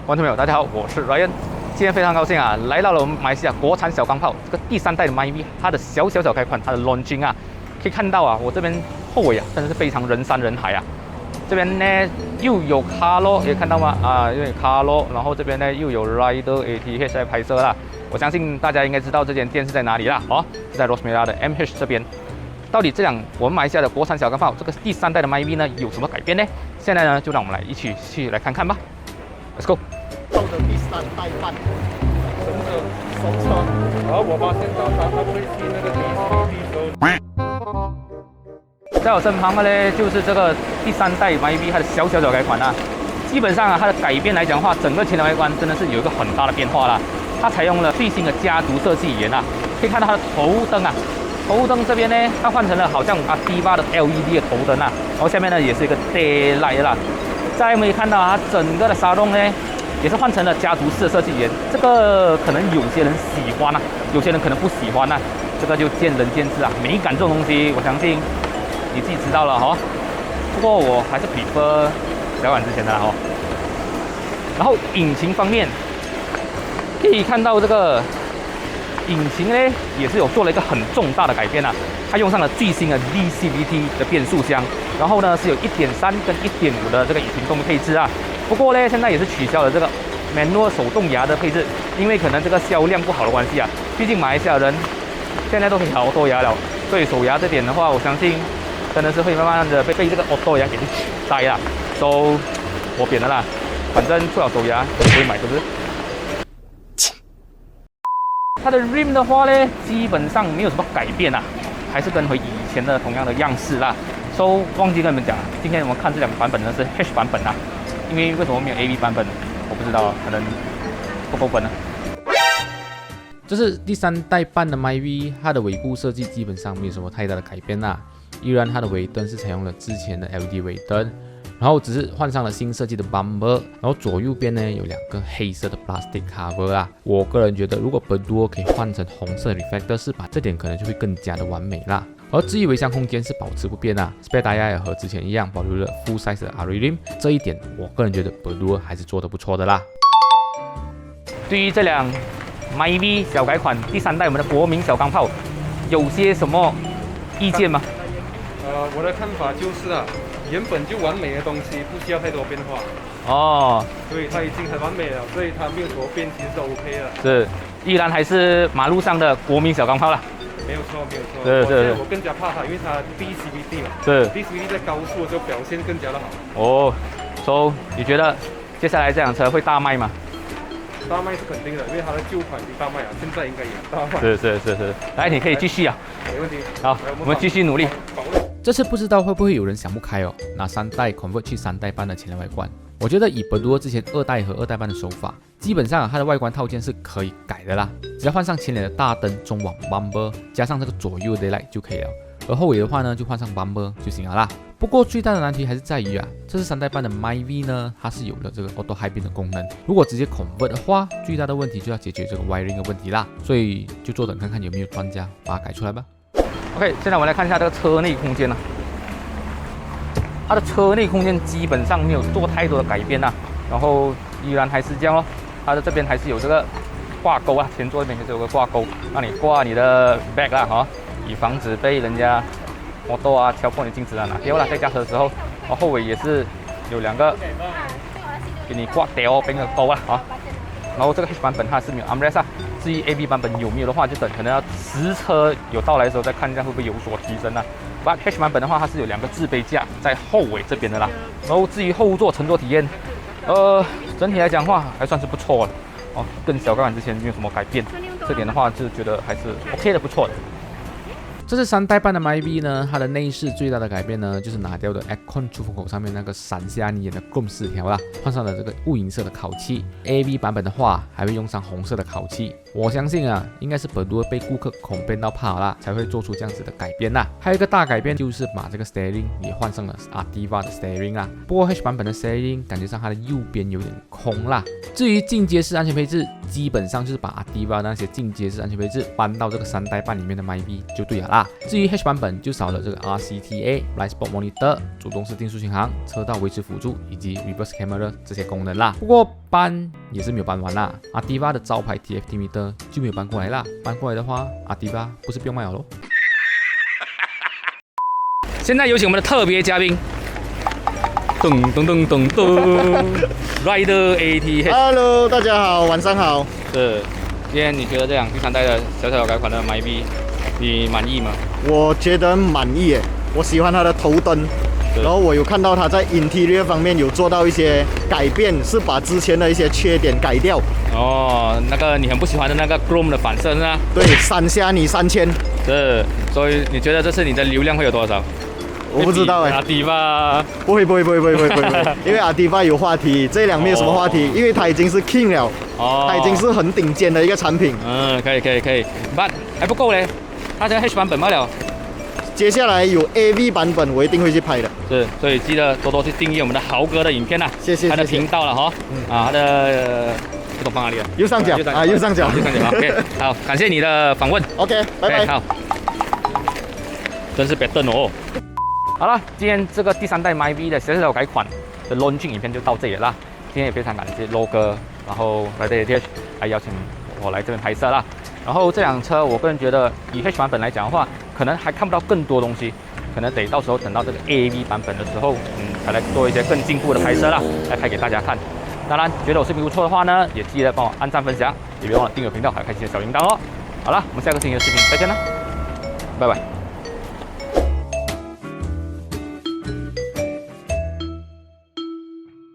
观众朋友，大家好，我是 Ryan。今天非常高兴啊，来到了我们马来西亚国产小钢炮这个第3代的 MyV， 它的小改款，它的 launching 啊，可以看到啊，我这边后尾啊，真的是非常人山人海啊。这边呢又有 Carlo， 也看到吗？啊，又有 Carlo， 然后这边呢又有 Rider ATH 在拍摄啦。我相信大家应该知道这间店是在哪里啦，哦，是在 Rosmera 的 MH 这边。到底我们马来西亚的国产小钢炮这个第3代的 MyV 呢有什么改变呢？现在呢就让我们一起去来看看吧。Let's go。到的第3代半，真的收车。然后我发现到他会去那个 DCP 收。在我身旁的呢，就是这个第3代 MyV 它的小改款啊。基本上啊，它的改变来讲的话，整个前脸外观真的是有一个很大的变化啦。它采用了最新的家族设计语言啊，可以看到它的头灯啊，头灯这边呢，它换成了好像Ativa的 LED 的头灯啊，然后下面呢也是一个 daylight 啦。再我们也看到它整个的沙洞呢，也是换成了家族式的设计语言。这个可能有些人喜欢啊，有些人可能不喜欢啊，这个就见仁见智啊。美感这种东西，我相信你自己知道了哈。不过我还是 prefer 小款之前的啦哈。然后引擎方面，可以看到这个引擎呢也是有做了一个很重大的改变啊。它用上了最新的 DCVT 的变速箱，然后呢是有 1.3 跟 1.5 的这个引擎动力配置啊。不过呢，现在也是取消了这个 manual 手动牙的配置，因为可能这个销量不好的关系啊。毕竟马来西亚人现在都可以auto牙了，所以手牙这点的话，我相信真的是会慢慢的被这个auto牙给取代啦。So 我扁了啦，反正出了手牙我不会买，是不是？它的 rim 的话呢，基本上没有什么改变啊，还是跟回以前的同样的样式啦。So 忘记跟你们讲，今天我们看这2个版本呢是 H 版本啊。因为为什么没有 AV 版本，我不知道，可能不够分呢。这是第3代半的 MyV， 它的尾部设计基本上没有什么太大的改变啦，依然它的尾灯是采用了之前的 LED 尾灯，然后只是换上了新设计的 bumper， 然后左右边呢有2个黑色的 plastic cover 啦。我个人觉得，如果 Berdua 可以换成红色 reflector 饰板，这点可能就会更加的完美啦。而至于尾箱空间是保持不变啊 ，Spare Tire 也和之前一样保留了 full size 的 Ari Rim， 这一点我个人觉得 Berdua 还是做得不错的啦。对于这辆 MyV 小改款第3代我们的国民小钢炮，有些什么意见吗？我的看法就是啊，原本就完美的东西不需要太多变化。哦，所以它已经很完美了，所以它没有什么变，其实是 OK 的。是，依然还是马路上的国民小钢炮啦。没有错，没有错。是。我更加怕它，因为它 DCVT 嘛。是。DCVT 在高速的时候表现更加的好。哦，So 你觉得接下来这辆车会大卖吗？大卖是肯定的，因为它的旧款已经大卖了，现在应该也大卖。是。来，你可以继续啊。没问题。好，我们继续努力。这次不知道会不会有人想不开哦，拿3代 convert 去3代半的前脸外观。我觉得以 Berdua 之前2代和2代半的手法，基本上它的外观套件是可以改的啦，只要换上前脸的大灯、中网 bumper， 加上这个左右的 daylight 就可以了。而后尾的话呢，就换上 bumper 就行了啦。不过最大的难题还是在于啊，这是3代半的 MyV 呢，它是有了这个 auto high beam 的功能。如果直接 convert 的话，最大的问题就要解决这个 wiring 的问题啦。所以就坐等看看有没有专家把它改出来吧。OK， 现在我们来看一下这个车内空间啊。它的车内空间基本上没有做太多的改变啊，然后依然还是这样哦。它的这边还是有这个挂钩啊，前座这边就是有个挂钩，让你挂你的 bag 啦哈，以防止被人家摩托啊敲破你镜子啊拿掉啦。在驾车的时候，然后后尾也是有2个给你挂掉边的钩啊啊。然后这个 H 版本它是没有 armrest 啊，至于 AB 版本有没有的话，就等可能要实车有到来的时候再看一下会不会有所提升啊。But H 版本的话，它是有2个置杯架在后尾这边的啦。然后至于后座乘坐体验，整体来讲的话还算是不错了哦，跟小改款之前没有什么改变，这点的话就觉得还是 OK 的，不错的。这是3代半的 MyV 呢，它的内饰最大的改变呢，就是拿掉的 Aircon 出风口上面那个闪瞎你眼的 Chrome 饰条啦，换上了这个雾银色的烤漆。AV 版本的话，还会用上红色的烤漆。我相信啊，应该是Berdua被顾客恐变到怕啦，才会做出这样子的改变啦。还有一个大改变就是把这个 steering 也换上了 Ativa 的 steering 啦。不过 H 版本的 steering 感觉上它的右边有点空啦。至于进阶式安全配置，基本上就是把 Ativa 那些进阶式安全配置搬到这个3代半里面的 MyV 就对了啦。啦。至于 H 版本就少了这个 RCTA Blind Spot Monitor 主动式定速巡航、车道维持辅助以及 Reverse Camera 这些功能啦。不过搬也是没有搬完啦，Ativa 的招牌 TFT meter 就没有搬过来啦。搬过来的话，Ativa 不是不用卖了咯。现在有请我们的特别嘉宾，噔噔噔噔噔，Rider ATH。Hello， 大家好，晚上好。是，今天你觉得这辆第3代的小小改款的 MyV， 你满意吗？我觉得满意耶，我喜欢它的头灯，然后我有看到它在 interior 方面有做到一些改变，是把之前的一些缺点改掉。哦，那个你很不喜欢的那个 Chrome 的反射是吧？对，闪瞎你3000。是，所以你觉得这次你的流量会有多少？我不知道哎。Ativa 不会，因为 Ativa 有话题，这辆没有什么话题，因为它已经是 King 了，它已经是很顶尖的一个产品。可以，But 还不够嘞，它这个 H 版本罢了。接下来有 AV 版本，我一定会去拍的。是，所以记得多多去订阅我们的豪哥的影片啦，谢谢他的频道了哈。他的不懂放哪里了？右上角啊，右上角。OK， 好，感谢你的访问。OK， 拜拜。好，真是别瞪哦。好了，今天这个第3代 MyV 的小小改款的 launching 影片就到这里了啦。今天也非常感谢 Low 哥，然后Rider ATH 来邀请我来这边拍摄啦。然后这辆车，我个人觉得以 H 版本来讲的话，可能还看不到更多东西，可能得到时候等到这个 AV 版本的时候，才来做一些更进步的拍摄啦，来拍给大家看。当然，觉得我视频不错的话呢，也记得帮我按赞分享，也别忘了订阅频道，还有开启小铃铛哦。好了，我们下个星期的视频再见啦，拜拜。